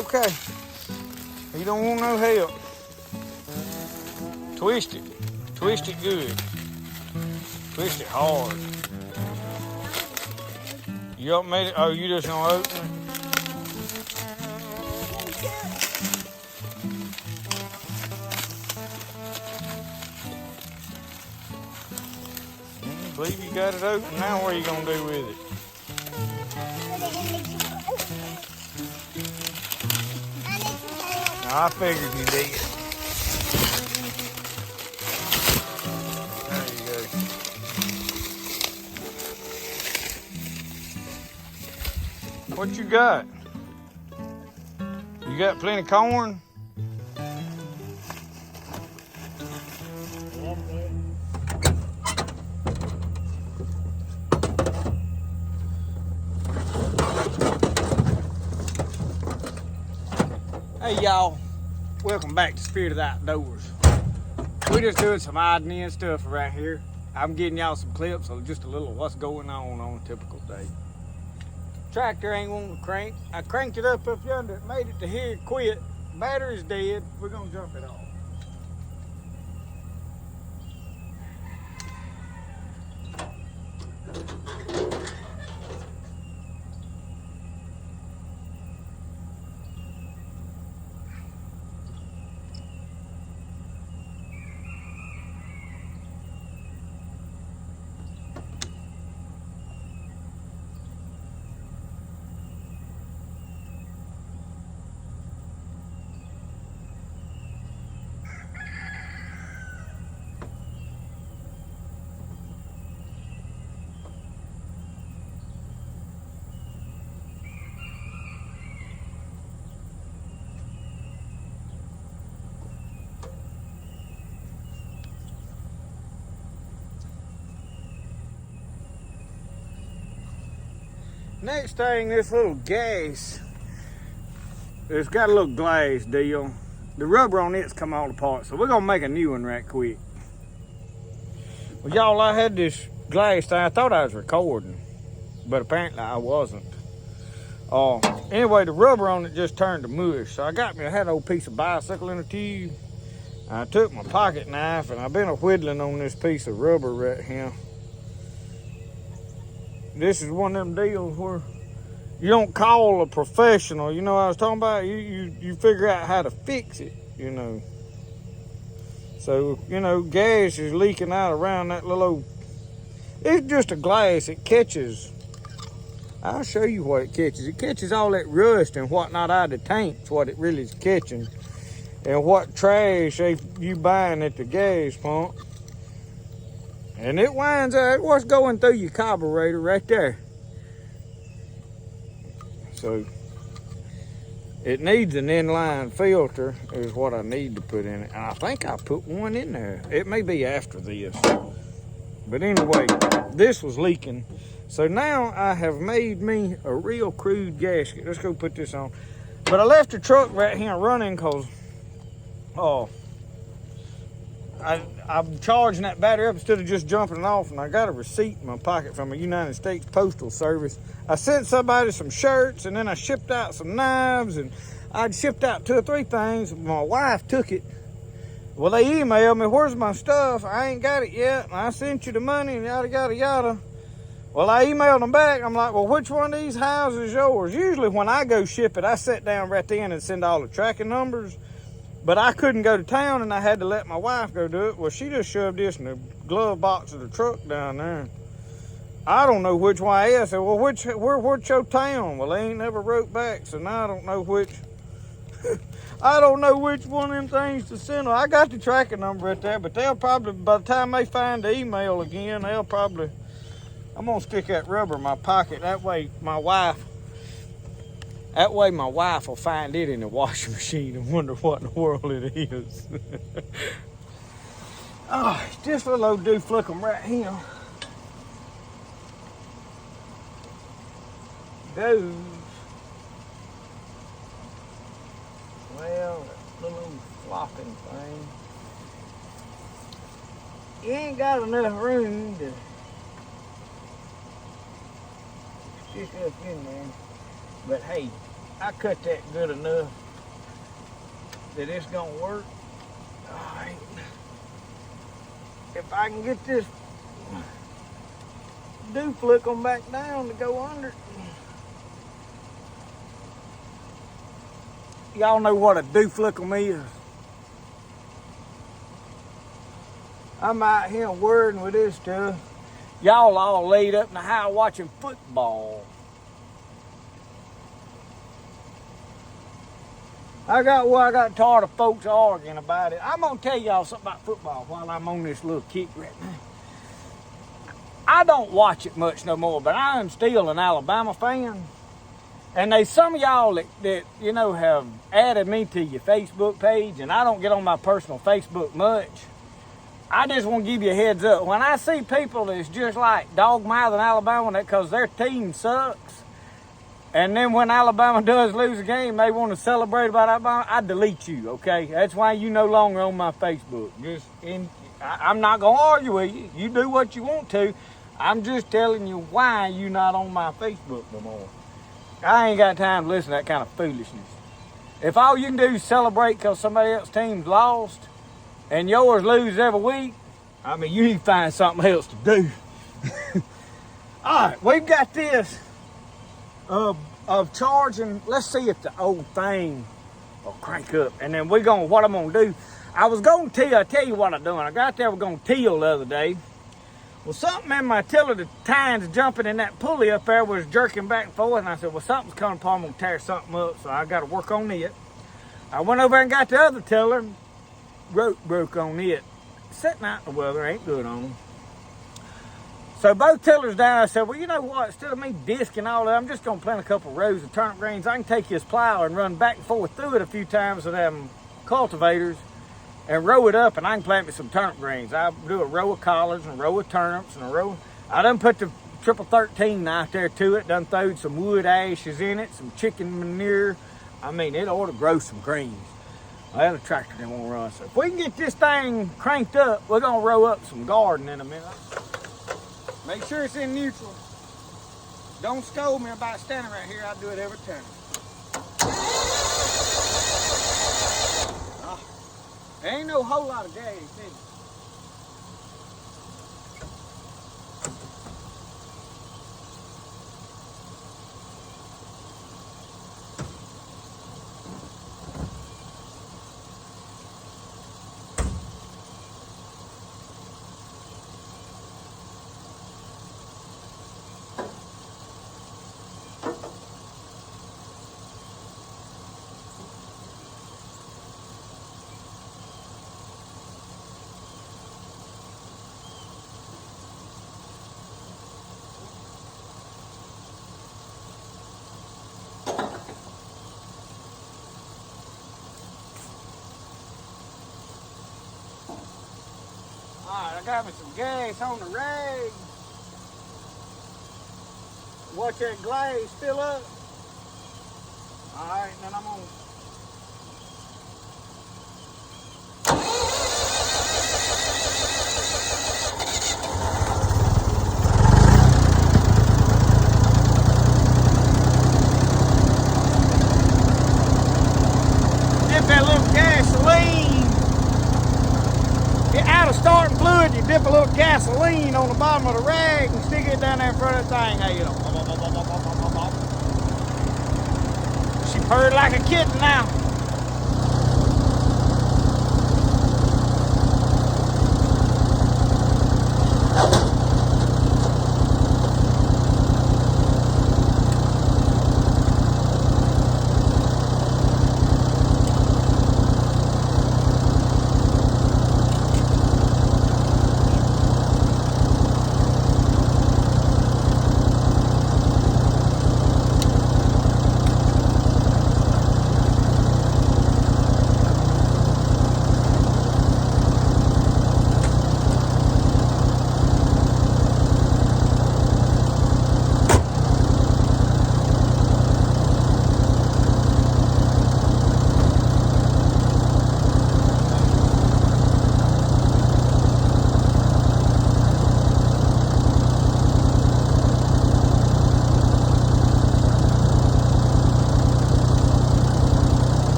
Okay. You don't want no help. Twist it. Twist it good. Twist it hard. You up made it? Oh, you just gonna open it? I believe you got it open. Now what are you gonna do with it? I figured you did. There you go. What you got? You got plenty of corn? Hey y'all, welcome back to Spirit of the Outdoors. We're just doing some odd and end stuff right here. I'm getting y'all some clips of just a little of what's going on a typical day. Tractor ain't wanting to crank. I cranked it up yonder, it made it to here, quit. Battery's dead, we're gonna jump it off. Next thing, this little gas, it's got a little glass deal. The rubber on it's come all apart, so we're gonna make a new one right quick. Well, y'all, I had this glass thing. I thought I was recording, but apparently I wasn't. Anyway, the rubber on it just turned to mush, so I had an old piece of bicycle in a tube. I took my pocket knife and I've been whittling on this piece of rubber right here. This is one of them deals where you don't call a professional, you know what I was talking about? You figure out how to fix it, you know. So, you know, gas is leaking out around that little, it's just a glass, it catches. I'll show you what it catches. It catches all that rust and whatnot out of the tanks, what it really is catching. And what trash you buying at the gas pump. And it winds out what's going through your carburetor right there. So it needs an inline filter is what I need to put in it. And I think I put one in there. It may be after this. But anyway, this was leaking. So now I have made me a real crude gasket. Let's go put this on. But I left the truck right here running because I'm charging that battery up instead of just jumping it off, and I got a receipt in my pocket from a United States Postal Service. I sent somebody some shirts, and then I shipped out some knives, and I'd shipped out 2 or 3 things. My wife took it. Well, they emailed me, where's my stuff? I ain't got it yet, and I sent you the money, and yada, yada, yada. Well, I emailed them back. I'm like, well, which one of these houses is yours? Usually when I go ship it, I sit down right then and send all the tracking numbers. But I couldn't go to town, and I had to let my wife go do it. Well, she just shoved this in the glove box of the truck down there. I don't know which one. I said, well, what's your town? Well, they ain't never wrote back, so now I don't know which. I don't know which one of them things to send them. I got the tracking number right there, but they'll probably, by the time they find the email again, I'm going to stick that rubber in my pocket. That way my wife will find it in the washing machine and wonder what in the world it is. Oh, this little old dude flickum right here. Goes. Well, that little flopping thing. You ain't got enough room to stick up in there. But hey, I cut that good enough that it's gonna work. All right. If I can get this flick them back down to go under. Y'all know what a do-flickum is. I'm out here worrying with this stuff. Y'all all laid up in the house watching football. I got tired of folks arguing about it. I'm gonna tell y'all something about football while I'm on this little kick right now. I don't watch it much no more, but I am still an Alabama fan. And there's some of y'all that you know have added me to your Facebook page, and I don't get on my personal Facebook much. I just want to give you a heads up. When I see people that's just like dog-mouthing Alabama because their team sucks, and then when Alabama does lose a game, they want to celebrate about Alabama, I delete you, okay? That's why you no longer on my Facebook. I'm not going to argue with you. You do what you want to. I'm just telling you why you're not on my Facebook no more. I ain't got time to listen to that kind of foolishness. If all you can do is celebrate because somebody else's team's lost and yours loses every week, I mean, you need to find something else to do. All right, we've got this of charging. Let's see if the old thing will crank up. And then what I'm going to do, I'll tell you what I'm doing. I got there, we're going to till the other day. Well, something in my tiller, the tines jumping in that pulley up there was jerking back and forth. And I said, well, something's coming upon, I'm going to tear something up. So I got to work on it. I went over and got the other tiller. Rope broke on it. Sitting out in the weather, ain't good on them. So both tillers down, I said, well, you know what? Instead of me disking all that, I'm just going to plant a couple rows of turnip greens. I can take this plow and run back and forth through it a few times with them cultivators and row it up, and I can plant me some turnip greens. I do a row of collards and a row of turnips and a row. I done put the 13 knife there to it, done throwed some wood ashes in it, some chicken manure. I mean, it ought to grow some greens. Well, the tractor didn't want to run. So if we can get this thing cranked up, we're going to row up some garden in a minute. Make sure it's in neutral. Don't scold me about standing right here. I do it every time. There ain't no whole lot of gas in it. Alright, I got me some gas on the rag. Watch that glaze fill up. Alright, then I'm gonna dip that little gasoline. Get out of starting fluid, you dip a little gasoline on the bottom of the rag and stick it down there in front of the thing. How you know? She purred like a kitten now.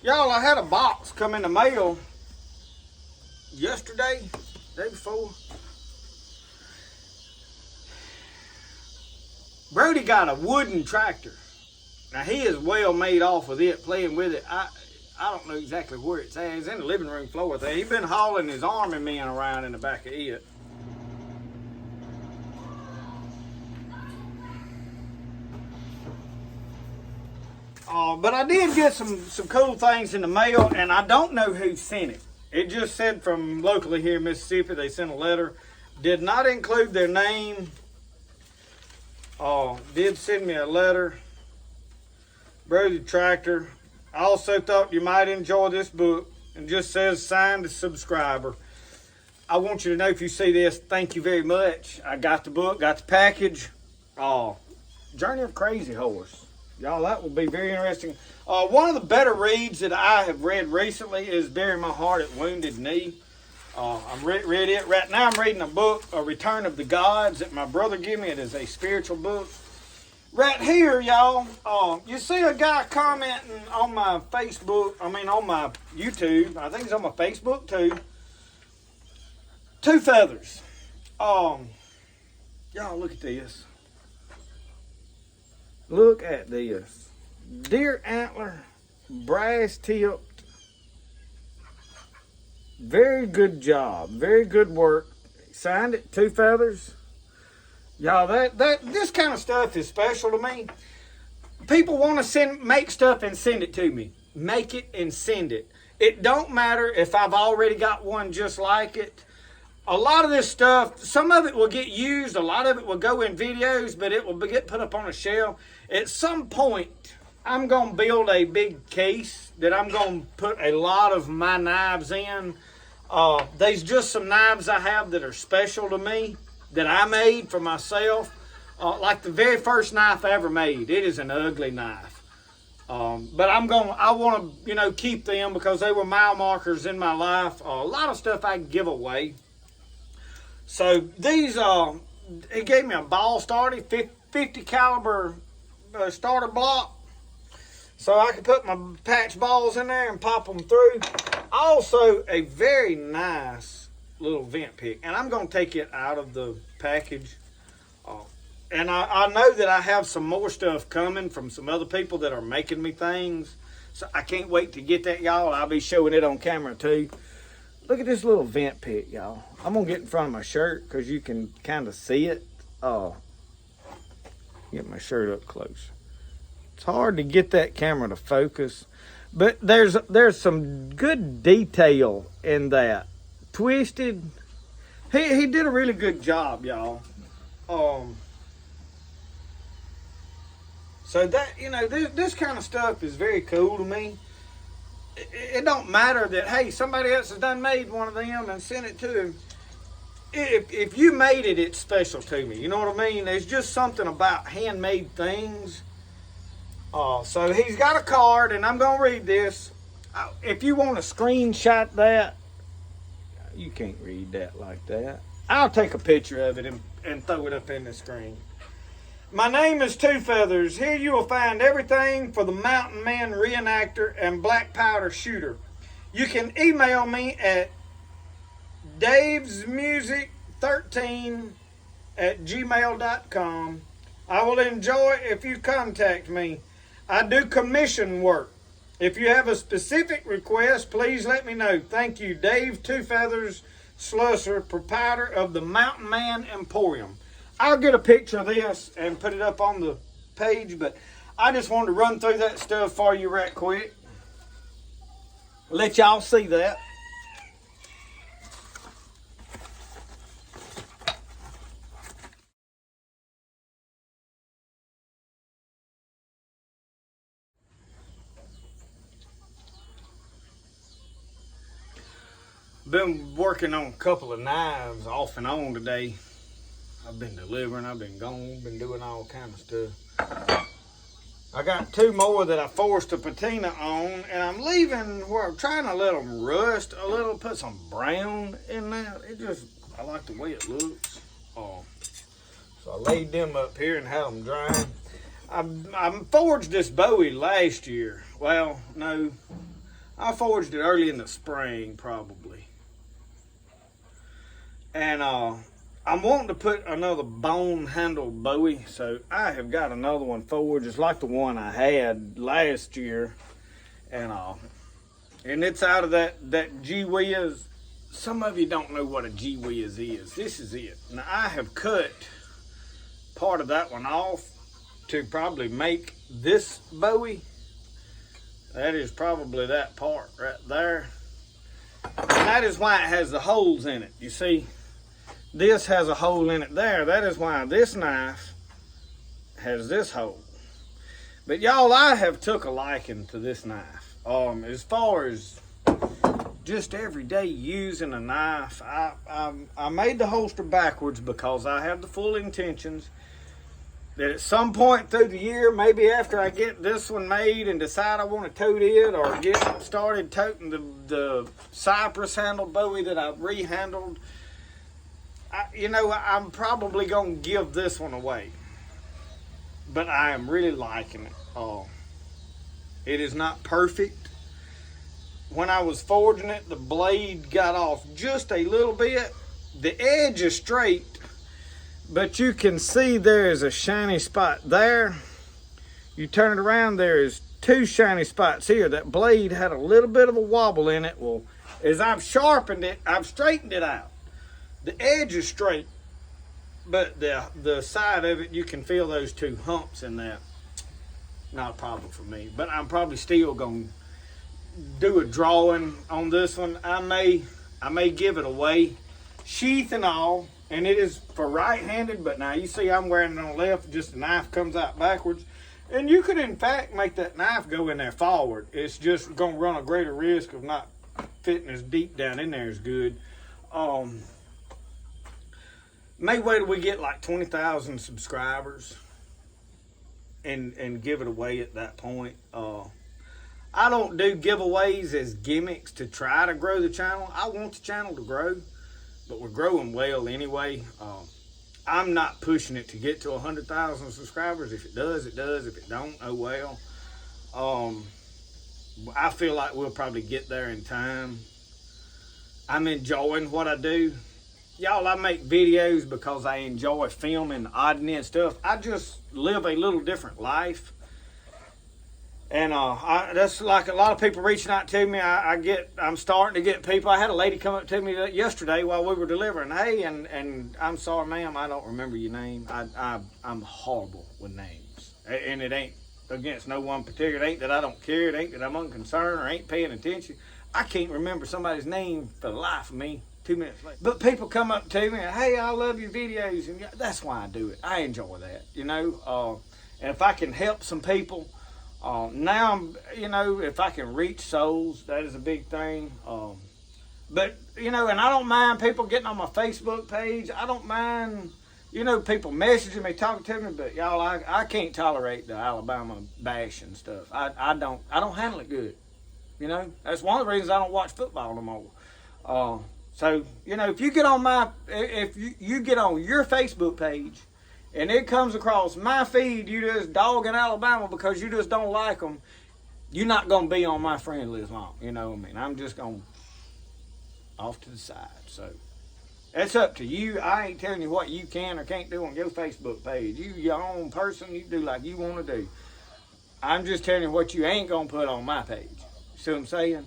Y'all, I had a box come in the mail yesterday, day before. Brody got a wooden tractor. Now he is well made off with it, playing with it. I don't know exactly where it's at. It's in the living room floor there. He's been hauling his army men around in the back of it. But I did get some cool things in the mail, and I don't know who sent it. It just said from locally here in Mississippi, they sent a letter. Did not include their name. Did send me a letter. Brody Tractor. I also thought you might enjoy this book, and just says signed a subscriber. I want you to know, if you see this, thank you very much. I got the book, got the package. Journey of Crazy Horse. Y'all, that will be very interesting. One of the better reads that I have read recently is Bury My Heart at Wounded Knee. I'm read it. Right now I'm reading a book, A Return of the Gods, that my brother gave me. It is a spiritual book. Right here, y'all, you see a guy commenting on my Facebook, on my YouTube. I think it's on my Facebook too. Two feathers. Y'all, look at this. Look at this. Deer antler, brass tipped. Very good job. Very good work. Signed it, Two Feathers. Y'all, this kind of stuff is special to me. People want to make stuff and send it to me. Make it and send it. It don't matter if I've already got one just like it. A lot of this stuff, some of it will get used, a lot of it will go in videos, but it will get put up on a shelf. At some point, I'm going to build a big case that I'm going to put a lot of my knives in. There's just some knives I have that are special to me, that I made for myself. Like the very first knife I ever made. It is an ugly knife. But I want to, keep them because they were mile markers in my life. A lot of stuff I give away. So these, it gave me a ball starter, 50 caliber starter block. So I could put my patch balls in there and pop them through. Also, a very nice little vent pick. And I'm going to take it out of the package. And I know that I have some more stuff coming from some other people that are making me things. So I can't wait to get that, y'all. I'll be showing it on camera too. Look at this little vent pick, y'all. I'm going to get in front of my shirt because you can kind of see it. Get my shirt up close. It's hard to get that camera to focus. But there's some good detail in that. Twisted. He did a really good job, y'all. So that, this kind of stuff is very cool to me. It don't matter that, hey, somebody else has done made one of them and sent it to him. If you made it, it's special to me. You know what I mean? There's just something about handmade things. So he's got a card, and I'm going to read this. If you want to screenshot that, you can't read that like that. I'll take a picture of it and throw it up in the screen. My name is Two Feathers. Here you will find everything for the mountain man reenactor and black powder shooter. You can email me at davesmusic13@gmail.com. I will enjoy it if you contact me. I do commission work. If you have a specific request, please let me know. Thank you, Dave Two Feathers Slusser, proprietor of the Mountain Man Emporium. I'll get a picture of this and put it up on the page, but I just wanted to run through that stuff for you right quick. Let y'all see that. Been working on a couple of knives off and on today. I've been delivering, I've been gone, been doing all kind of stuff. I got two more that I forced a patina on, and I'm leaving where I'm trying to let them rust a little, put some brown in there. I like the way it looks. So I laid them up here and had them dry. I forged this Bowie last year. Well, no, I forged it early in the spring, probably. And I'm wanting to put another bone handle Bowie, so I have got another one forged. It's like the one I had last year, and it's out of that Gee Whiz. Some of you don't know what a Gee Whiz is. This is it. Now I have cut part of that one off to probably make this Bowie. That is probably that part right there. And that is why it has the holes in it. You see, this has a hole in it there. That is why this knife has this hole. But y'all, I have took a liking to this knife. As far as just everyday using a knife, I made the holster backwards because I have the full intentions that at some point through the year, maybe after I get this one made and decide I want to tote it, or get started toting the cypress handle Bowie that I rehandled, I'm probably going to give this one away. But I am really liking it. It is not perfect. When I was forging it, the blade got off just a little bit. The edge is straight, but you can see there is a shiny spot there. You turn it around, there is two shiny spots here. That blade had a little bit of a wobble in it. Well, as I've sharpened it, I've straightened it out. The edge is straight, but the side of it, you can feel those two humps in there. Not a problem for me, but I'm probably still going to do a drawing on this one. I may give it away, sheath and all. And it is for right-handed, but now you see I'm wearing it on left, just the knife comes out backwards. And you could, in fact, make that knife go in there forward. It's just going to run a greater risk of not fitting as deep down in there as good. May wait till we get like 20,000 subscribers and give it away at that point. I don't do giveaways as gimmicks to try to grow the channel. I want the channel to grow, but we're growing well anyway. I'm not pushing it to get to 100,000 subscribers. If it does, it does. If it don't, oh well. I feel like we'll probably get there in time. I'm enjoying what I do. Y'all, I make videos because I enjoy filming oddity and stuff. I just live a little different life. And that's like a lot of people reaching out to me. I'm starting to get people. I had a lady come up to me yesterday while we were delivering. Hey, and I'm sorry, ma'am, I don't remember your name. I'm horrible with names. And it ain't against no one particular. It ain't that I don't care. It ain't that I'm unconcerned or ain't paying attention. I can't remember somebody's name for the life of me 2 minutes later. But people come up to me and, hey, I love your videos. And that's why I do it. I enjoy that, And if I can help some people, now, if I can reach souls, that is a big thing. But, and I don't mind people getting on my Facebook page. I don't mind, people messaging me, talking to me. But, y'all, I can't tolerate the Alabama bashing stuff. I don't handle it good. That's one of the reasons I don't watch football no more. So, if you get on if you get on your Facebook page, and it comes across my feed, you just dogging Alabama because you just don't like them, you're not going to be on my friend list long. I'm just going off to the side. So, it's up to you. I ain't telling you what you can or can't do on your Facebook page. You your own person. You do like you want to do. I'm just telling you what you ain't going to put on my page. See what I'm saying?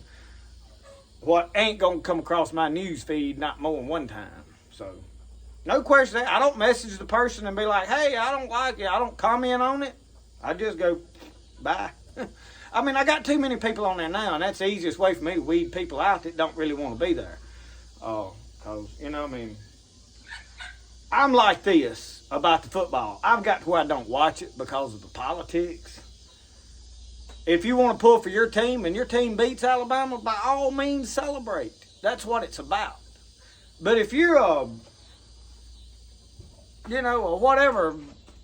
What ain't going to come across my news feed not more than one time. So, no question. I don't message the person and be like, hey, I don't like it. I don't comment on it. I just go, bye. I got too many people on there now, and that's the easiest way for me to weed people out that don't really want to be there. Because, I'm like this about the football. I've got to where I don't watch it because of the politics. If you want to pull for your team and your team beats Alabama, by all means celebrate. That's what it's about. But if you're a whatever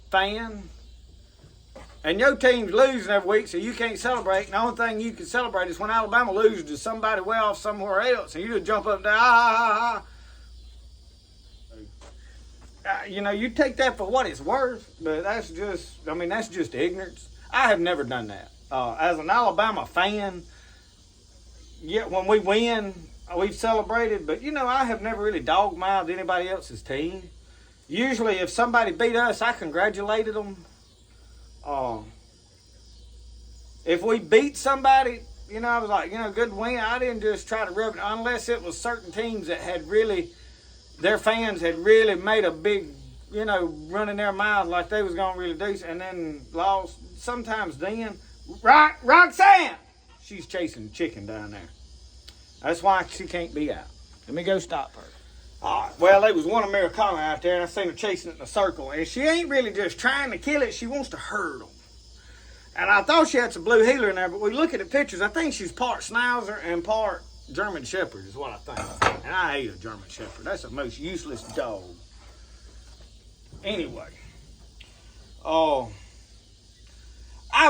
fan, and your team's losing every week, so you can't celebrate, and the only thing you can celebrate is when Alabama loses to somebody way off somewhere else, and you just jump up there, you take that for what it's worth, but that's just ignorance. I have never done that. As an Alabama fan, yeah, when we win, we've celebrated. But, you know, I have never really dog-mouthed anybody else's team. Usually, if somebody beat us, I congratulated them. If we beat somebody, you know, I was like, you know, good win. I didn't just try to rub it, unless it was certain teams that had really, their fans had really made a big, you know, running their mouth like they was going to really do, and then lost. Sometimes then, Roxanne, she's chasing chicken down there. That's why she can't be out. Let me go stop her. All right, well, there was one Americana out there, and I seen her chasing it in a circle, and she ain't really just trying to kill it, she wants to herd them. And I thought she had some blue heeler in there, but we look at the pictures, I think she's part Schnauzer and part German Shepherd is what I think. And I hate a German Shepherd. That's the most useless dog. Anyway. I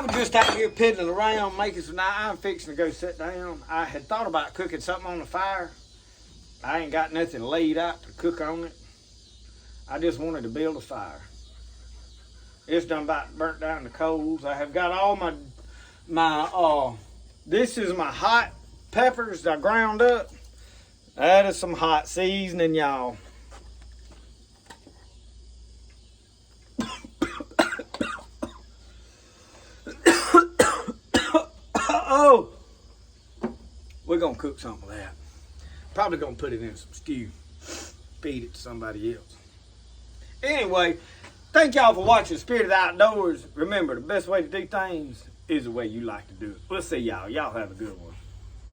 was just out here piddling around, making some night. I'm fixing to go sit down. I had thought about cooking something on the fire. I ain't got nothing laid out to cook on it. I just wanted to build a fire. It's done about burnt down the coals. I have got all my this is my hot peppers I ground up. That is some hot seasoning, y'all. Oh, we're gonna cook some of that. Probably gonna put it in some stew. Feed it to somebody else. Anyway, thank y'all for watching Spirit of the Outdoors. Remember, the best way to do things is the way you like to do it. We'll see y'all. Y'all have a good one.